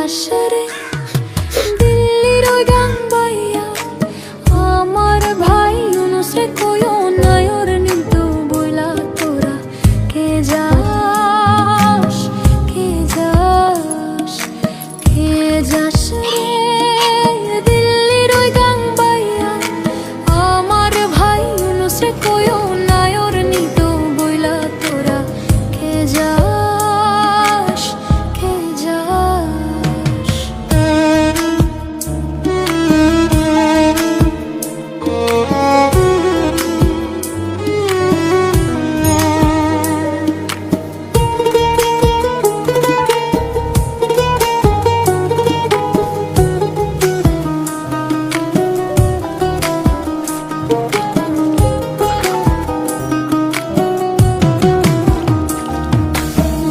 যাস রে দিল্লির ওই গান বাইয়া আমার ভাই ইউনুস রে কইও নায়র নিত বইলা তোরা কে যাস কে যাস কে যাস রে দিল্লির ওই গান বাইয়া আমার ভাই ইউনুস রে কইও নায়র নিত বইলা তোরা কে যাস কে যাস।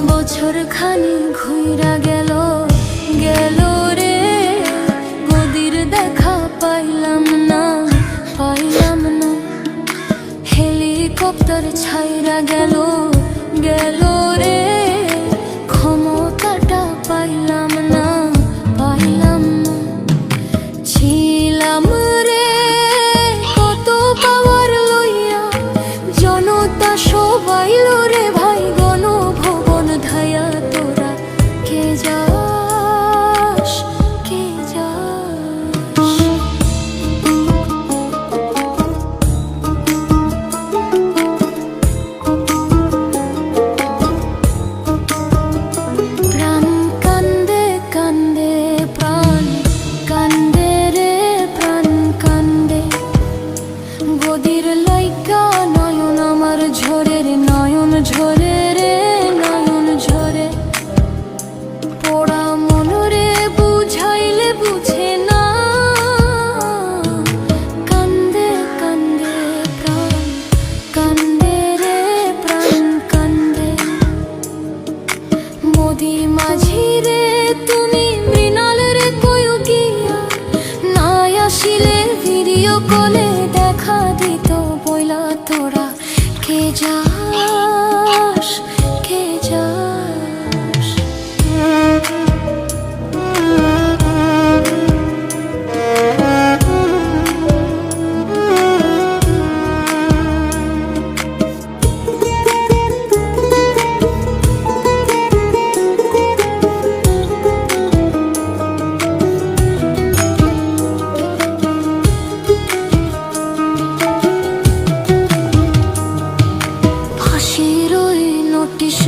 বছরখানি ঘুইরা গেল গেল রে গদির দেখা পাইলাম না পাইলাম না হেলিকপ্টার ছাইরা গেল গেল রে ক্ষমতাটা পাইলাম না পাইলাম না ছিলাম রে কত পাওয়ার লইয়া জনতা সবাই রে ভাই গণভবন ধায়া তোরা কে যাস কে যাস। প্রাণ কান্দে কান্দে প্রাণ কান্দে রে প্রাণ কান্দে গদির লাইকা নয়ন আমার ঝরে রে নয়ন ঝরে রে নয়ন ঝরে পোড়া মন রে বুঝাইলে বুঝে না কান্দে কান্দে প্রাণ কান্দে রে প্রাণ কান্দে মোদি মাঝি রে তুমি মৃণাল রে কইও গিয়া নাই আসিলে ভিডিও কলে দেখা দিত বইলা তোরা কে যাস কে যাস। ফাঁসির ওই নোটিশ